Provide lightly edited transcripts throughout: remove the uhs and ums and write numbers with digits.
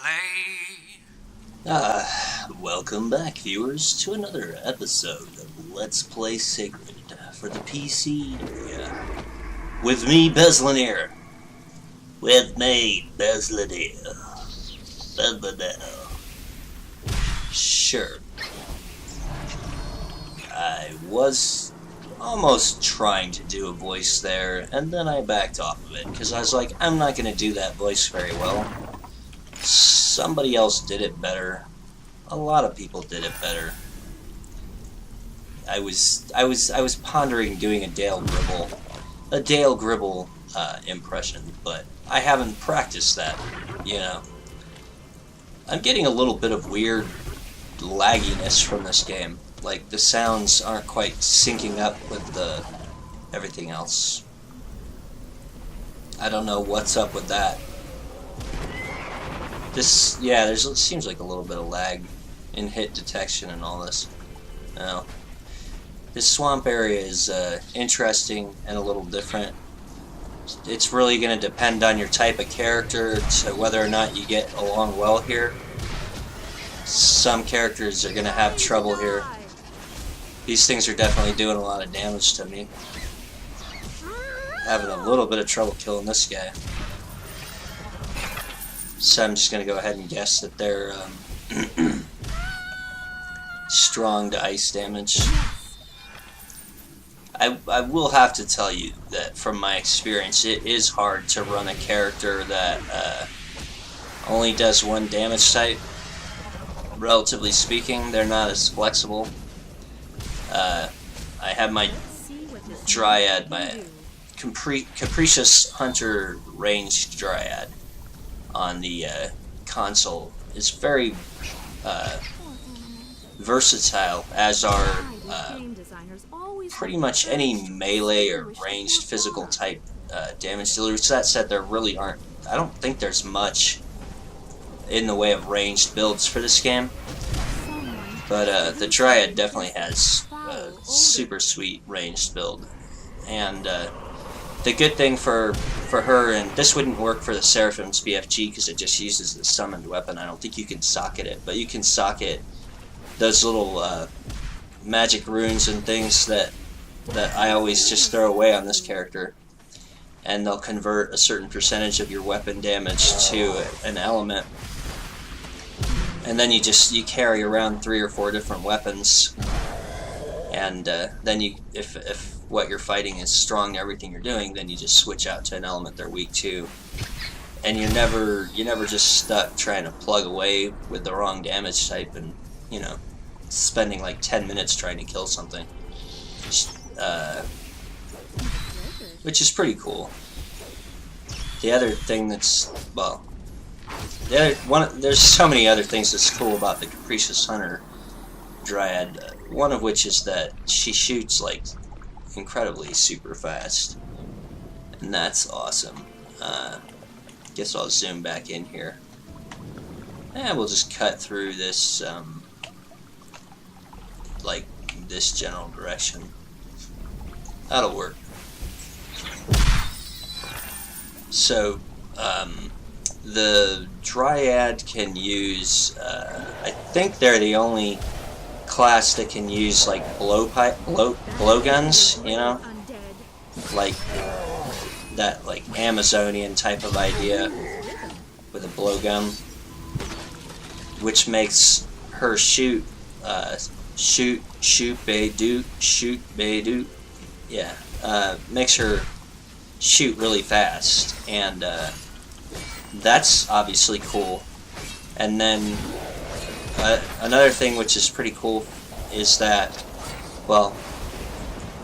play. Welcome back, viewers, to another episode of Let's Play Sacred for the PC. With me, Bezlonir. With me, Bezlonir. Sure. I was almost trying to do a voice there, and then I backed off of it, because I was like, I'm not going to do that voice very well. Somebody else did it better. A lot of people did it better. I was pondering doing a Dale Gribble impression, but I haven't practiced that, you know. I'm getting a little bit of weird lagginess from this game. Like, the sounds aren't quite syncing up with everything else. I don't know what's up with that. There seems like a little bit of lag in hit detection and all this. Now, this swamp area is interesting and a little different. It's really going to depend on your type of character to whether or not you get along well here. Some characters are going to have trouble here. These things are definitely doing a lot of damage to me. Having a little bit of trouble killing this guy. So I'm just going to go ahead and guess that they're strong to ice damage. I will have to tell you that from my experience, it is hard to run a character that only does one damage type. Relatively speaking, they're not as flexible. I have my Dryad, my Capricious Hunter ranged Dryad on the console. Is very versatile, as are pretty much any melee or ranged physical type damage dealers. That said, there really aren't. I don't think there's much in the way of ranged builds for this game. But the Dryad definitely has a super sweet ranged build. And the good thing for her, and this wouldn't work for the Seraphim's BFG because it just uses the summoned weapon. I don't think you can socket it, but you can socket those little magic runes and things that I always just throw away on this character, and they'll convert a certain percentage of your weapon damage to an element. And then you carry around 3 or 4 different weapons, and then if what you're fighting is strong to everything you're doing, then you just switch out to an element they're weak to, and you're never just stuck trying to plug away with the wrong damage type and, you know, spending like 10 minutes trying to kill something, which is pretty cool. The other thing that's, well, there's so many other things that's cool about the Capricious Hunter Dryad, one of which is that she shoots like incredibly super fast, and that's awesome. Guess I'll zoom back in here, and we'll just cut through this like this general direction. That'll work. So the Dryad can use, I think they're the only class that can use like blow guns, you know, like that, like Amazonian type of idea with a blowgun, which makes her shoot bay-doot, yeah, makes her shoot really fast, and that's obviously cool. And then another thing which is pretty cool is that, well,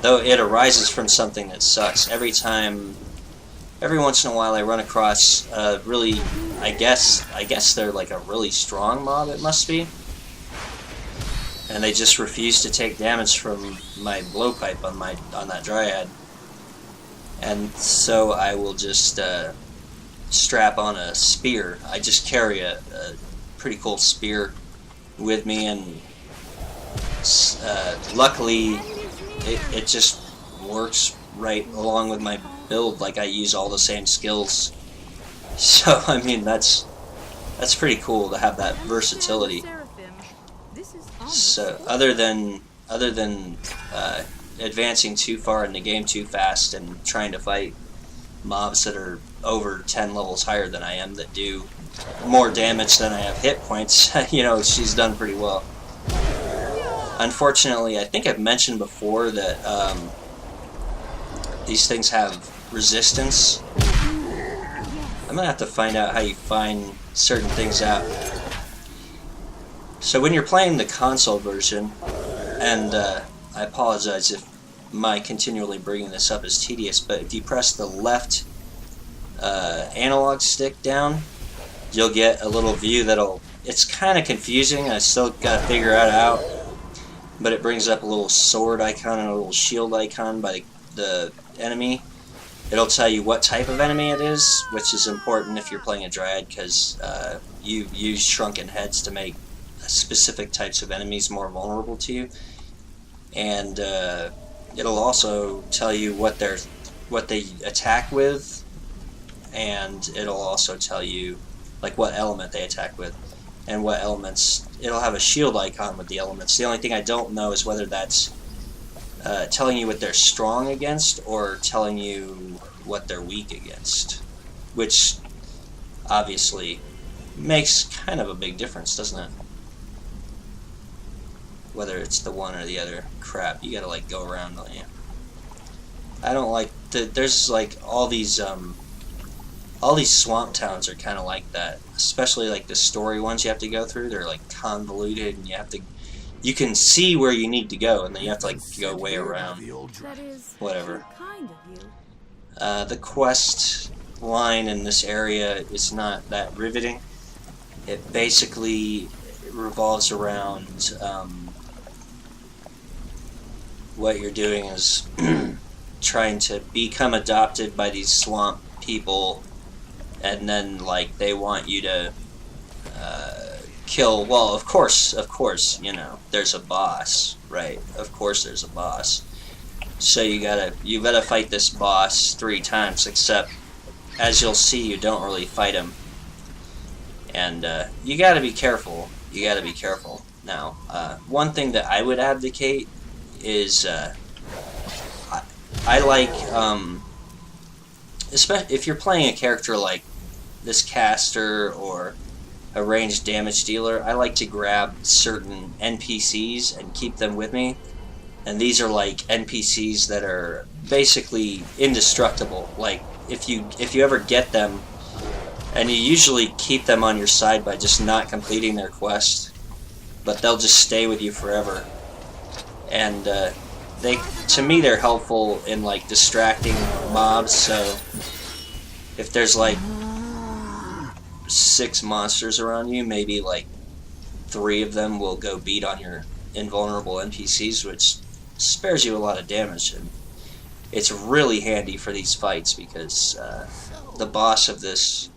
though it arises from something that sucks, every once in a while I run across really, I guess they're like a really strong mob, it must be, and they just refuse to take damage from my blowpipe on that Dryad. And so I will just strap on a spear. I just carry a pretty cool spear with me, and luckily it just works right along with my build. Like, I use all the same skills, so I mean that's That's pretty cool to have that versatility. So other than advancing too far in the game too fast and trying to fight mobs that are over 10 levels higher than I am that do more damage than I have hit points, you know, she's done pretty well. Unfortunately, I think I've mentioned before that these things have resistance. I'm gonna have to find out how you find certain things out. So when you're playing the console version, and I apologize if my continually bringing this up is tedious, but if you press the left analog stick down, you'll get a little view that'll, it's kind of confusing, I still gotta figure it out, but it brings up a little sword icon and a little shield icon by the enemy. It'll tell you what type of enemy it is, which is important if you're playing a Dryad, because you use shrunken heads to make specific types of enemies more vulnerable to you. And it'll also tell you what they attack with, and it'll also tell you like what element they attack with, and what elements. It'll have a shield icon with the elements. The only thing I don't know is whether that's telling you what they're strong against or telling you what they're weak against, which obviously makes kind of a big difference, doesn't it? Whether it's the one or the other. Crap, you gotta like go around, don't you? I don't like there's like all these swamp towns are kind of like that, especially like the story ones you have to go through. They're like convoluted, and you can see where you need to go, and then you have to like go way around. Whatever. The quest line in this area is not that riveting. It basically revolves around what you're doing is trying to become adopted by these swamp people, and then like they want you to kill. Well, of course, you know, there's a boss, right? Of course, there's a boss. So you gotta fight this boss 3 times. Except, as you'll see, you don't really fight him, and you gotta be careful. You gotta be careful. Now, one thing that I would advocate is I like, especially if you're playing a character like this caster or a ranged damage dealer, I like to grab certain NPCs and keep them with me. And these are like NPCs that are basically indestructible. Like if you ever get them, and you usually keep them on your side by just not completing their quest, but they'll just stay with you forever. And to me, they're helpful in like distracting mobs. So if there's like 6 monsters around you, maybe like 3 of them will go beat on your invulnerable NPCs, which spares you a lot of damage. And it's really handy for these fights because the boss of this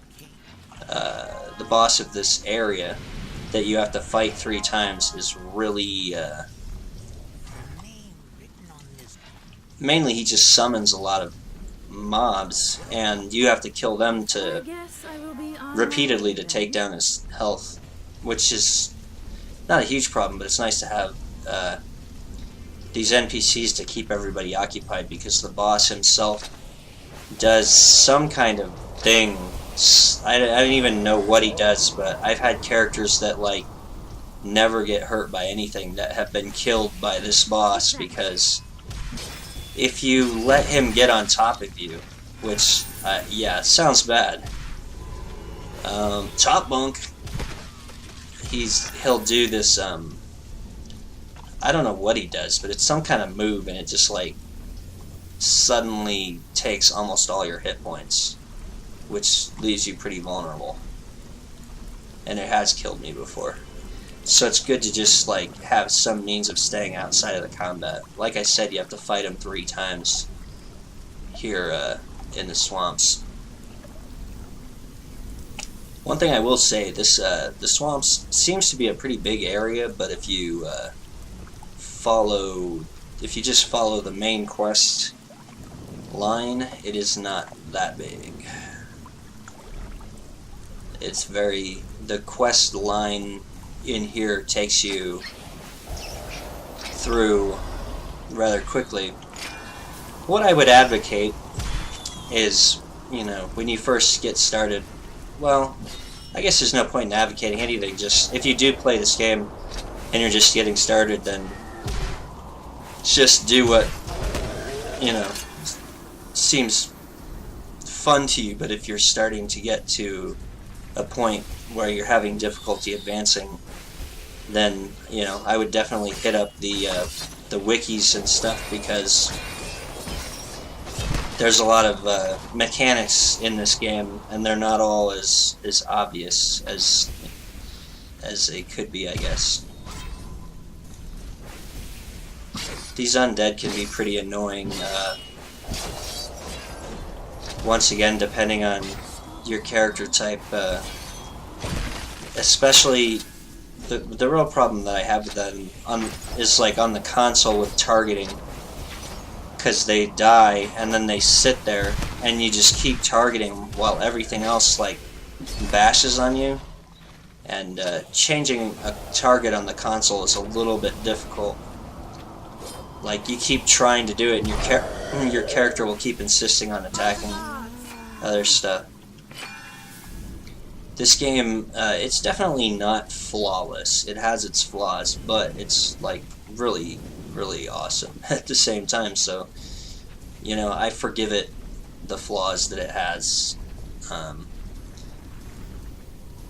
area that you have to fight 3 times is really mainly he just summons a lot of mobs, and you have to kill them to repeatedly to take down his health, which is not a huge problem, but it's nice to have these NPCs to keep everybody occupied, because the boss himself does some kind of thing. I don't even know what he does, but I've had characters that like never get hurt by anything that have been killed by this boss, because if you let him get on top of you, which yeah, sounds bad. Top bunk. He'll do this I don't know what he does, but it's some kind of move, and it just like suddenly takes almost all your hit points, which leaves you pretty vulnerable. And it has killed me before. So it's good to just like have some means of staying outside of the combat. Like I said, you have to fight him 3 times here in the swamps. One thing I will say, the swamps seems to be a pretty big area, but if you just follow the main quest line, it is not that big. it's very, the quest line in here takes you through rather quickly. What I would advocate is, you know, when you first get started, well, I guess there's no point in advocating anything. Just, if you do play this game and you're just getting started, then just do what, you know, seems fun to you. But if you're starting to get to a point where you're having difficulty advancing, then, you know, I would definitely hit up the wikis and stuff, because there's a lot of mechanics in this game, and they're not all as obvious as they could be, I guess. These undead can be pretty annoying, once again, depending on your character type, especially the real problem that I have with them is like on the console with targeting, because they die and then they sit there and you just keep targeting while everything else like bashes on you, and changing a target on the console is a little bit difficult. Like, you keep trying to do it and your character will keep insisting on attacking other stuff. This game, it's definitely not flawless. It has its flaws, but it's like really, really awesome at the same time. So, you know, I forgive it the flaws that it has.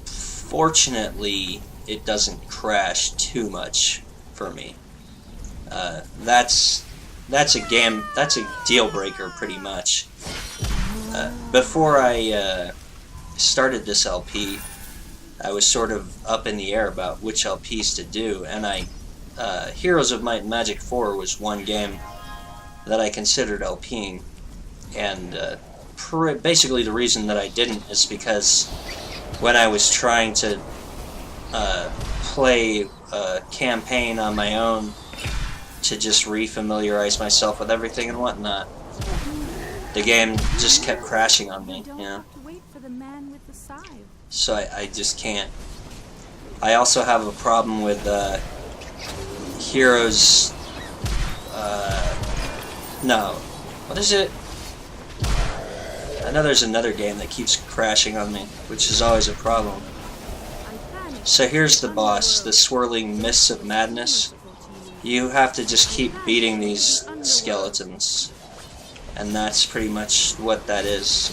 Fortunately, it doesn't crash too much for me. That's a deal breaker pretty much. Before I started this LP, I was sort of up in the air about which LPs to do, and Heroes of Might and Magic 4 was one game that I considered LPing, and basically the reason that I didn't is because when I was trying to play a campaign on my own to just refamiliarize myself with everything and whatnot, the game just kept crashing on me, you know? So I just can't. I also have a problem with Heroes. No. What is it? I know there's another game that keeps crashing on me, which is always a problem. So here's the boss, the Swirling Mists of Madness. You have to just keep beating these skeletons, and that's pretty much what that is.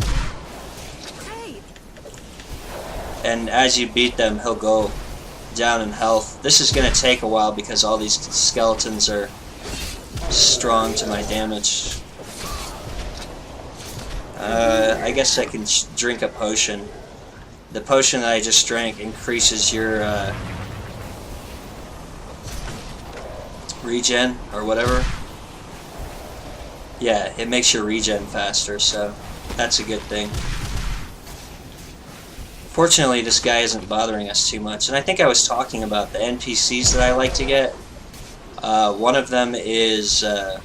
And as you beat them, he'll go down in health. This is going to take a while because all these skeletons are strong to my damage. I guess I can drink a potion. The potion that I just drank increases your regen or whatever. Yeah, it makes your regen faster, so that's a good thing. Fortunately, this guy isn't bothering us too much, and I think I was talking about the NPCs that I like to get. One of them is, I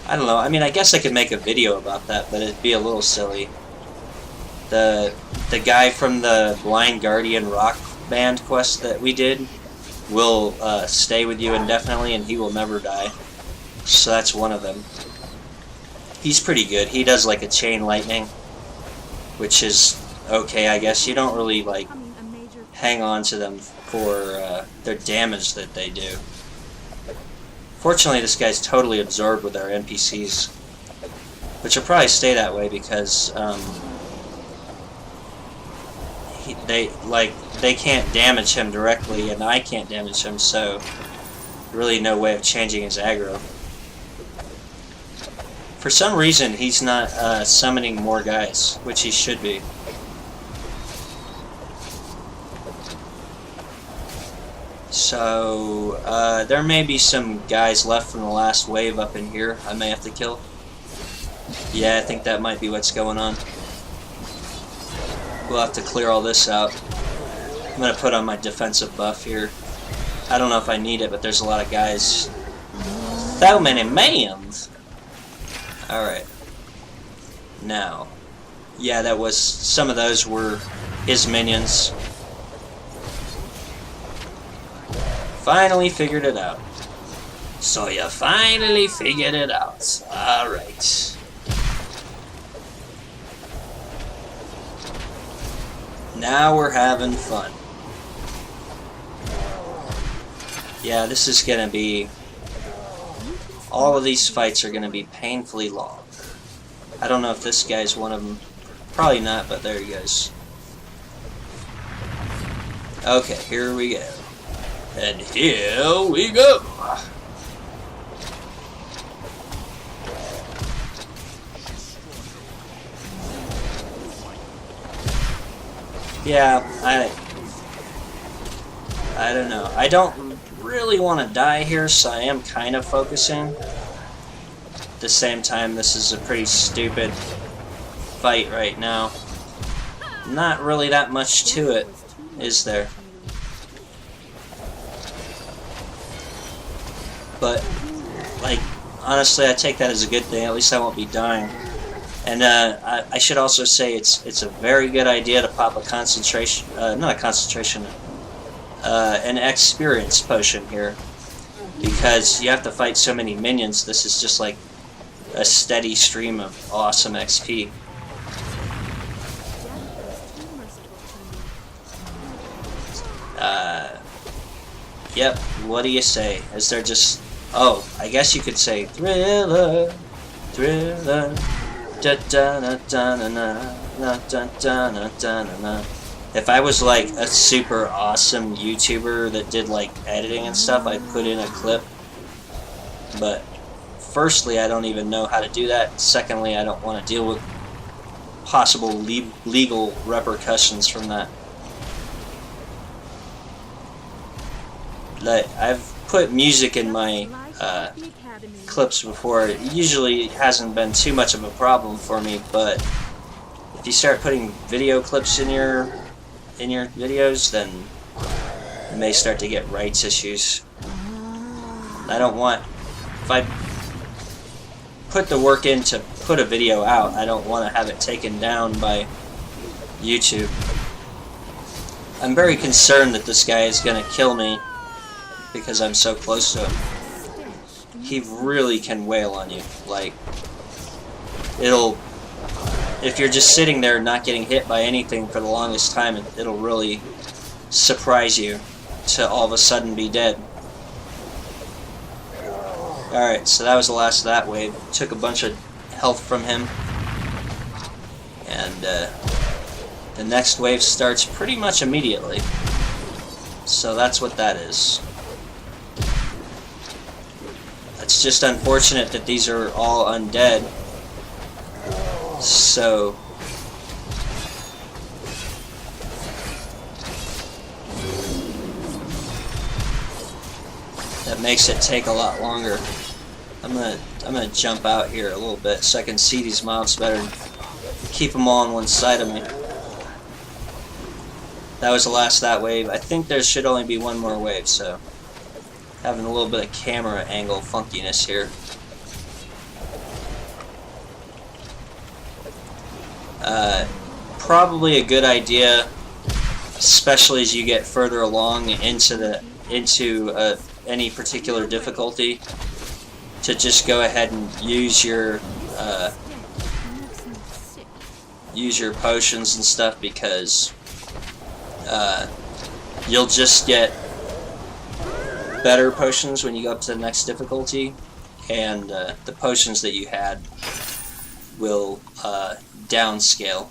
don't know, I mean, I guess I could make a video about that, but it'd be a little silly. The guy from the Blind Guardian rock band quest that we did will stay with you indefinitely, and he will never die. So that's one of them. He's pretty good. He does like a chain lightning, which is okay, I guess. You don't really like hang on to them for their damage that they do. Fortunately, this guy's totally absorbed with our NPCs, which will probably stay that way because they can't damage him directly, and I can't damage him, so really no way of changing his aggro. For some reason, he's not summoning more guys, which he should be. So, there may be some guys left from the last wave up in here I may have to kill. Yeah, I think that might be what's going on. We'll have to clear all this out. I'm going to put on my defensive buff here. I don't know if I need it, but there's a lot of guys. So many mans! Alright. Now, Yeah, that was, some of those were his minions. Finally figured it out. So you finally figured it out. Alright. Now we're having fun. Yeah, this is gonna be... all of these fights are gonna be painfully long. I don't know if this guy's one of them. Probably not, but there he goes. Okay, here we go. And here we go! Yeah, I don't know. I don't really want to die here, so I am kind of focusing. At the same time, this is a pretty stupid fight right now. Not really that much to it, is there? But, like, honestly, I take that as a good thing. At least I won't be dying. And I should also say it's a very good idea to pop a concentration, not a concentration, an experience potion here, because you have to fight so many minions. This is just like a steady stream of awesome XP. Yep. What do you say? Is there just... oh, I guess you could say thriller, thriller. If I was like a super awesome YouTuber that did like editing and stuff, I'd put in a clip. But firstly, I don't even know how to do that. Secondly, I don't want to deal with possible legal repercussions from that. Like, I've put music in my clips before. It usually hasn't been too much of a problem for me, but if you start putting video clips in your videos, then you may start to get rights issues. I don't want... if I put the work in to put a video out, I don't want to have it taken down by YouTube. I'm very concerned that this guy is going to kill me because I'm so close to him. He really can wail on you. Like, it'll... if you're just sitting there not getting hit by anything for the longest time, it'll really surprise you to all of a sudden be dead. Alright, so that was the last of that wave. Took a bunch of health from him. And the next wave starts pretty much immediately. So that's what that is. It's just unfortunate that these are all undead. So that makes it take a lot longer. I'm gonna jump out here a little bit so I can see these mobs better and keep them all on one side of me. That was the last of that wave. I think there should only be one more wave, so having a little bit of camera angle funkiness here. Probably a good idea, especially as you get further along into any particular difficulty, to just go ahead and use your potions and stuff, because you'll just get better potions when you go up to the next difficulty, and the potions that you had will downscale.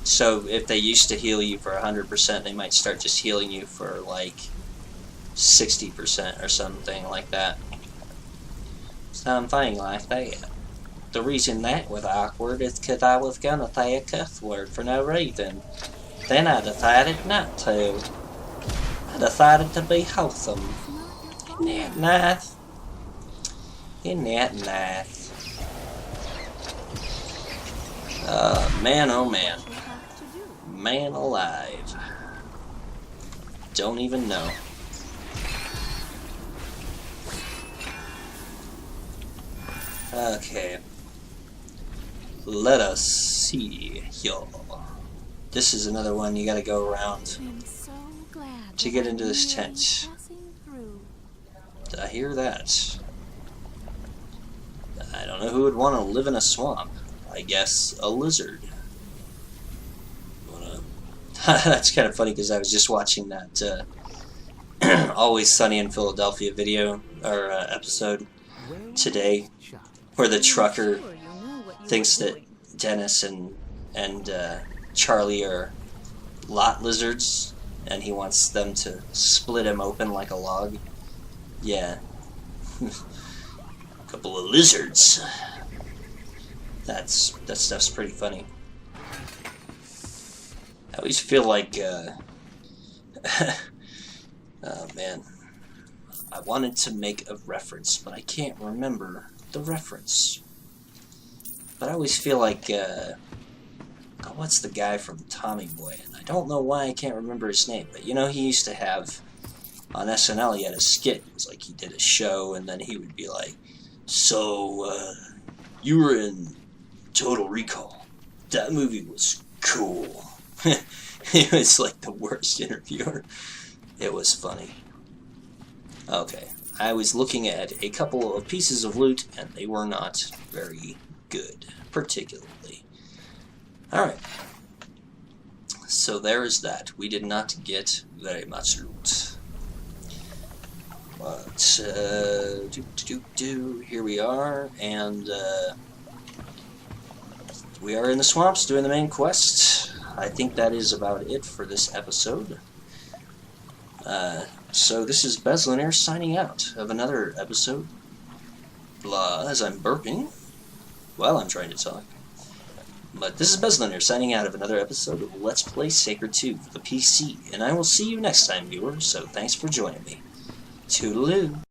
So if they used to heal you for 100%, they might start just healing you for like 60% or something like that. Something like that. The reason that was awkward is because I was gonna say a cuss word for no reason. Then I decided not to. I decided to be wholesome. Isn't that nice? Isn't that nice? Man, oh man. Man alive. Don't even know. Okay. Let us see here. This is another one you gotta go around to get into this tent. I hear that. I don't know who would want to live in a swamp. I guess a lizard. That's kind of funny because I was just watching that Always Sunny in Philadelphia video or episode today, where the trucker thinks that Dennis and Charlie are lot lizards, and he wants them to split him open like a log. Yeah. Couple of lizards. That stuff's pretty funny. I always feel like, oh man, I wanted to make a reference, but I can't remember the reference. But I always feel like, what's the guy from Tommy Boy? And I don't know why I can't remember his name, but you know, he used to have, on SNL, he had a skit. It was like he did a show, and then he would be like, so, you were in Total Recall. That movie was cool. He was like the worst interviewer. It was funny. Okay, I was looking at a couple of pieces of loot, and they were not very good, particularly. Alright. So there is that. We did not get very much loot. But, here we are, and, we are in the swamps doing the main quest. I think that is about it for this episode. So this is Bezlonir signing out of another episode. Blah, as I'm burping while I'm trying to talk. But this is Bezlonir signing out of another episode of Let's Play Sacred 2 for the PC, and I will see you next time, viewers, so thanks for joining me. Toodaloo.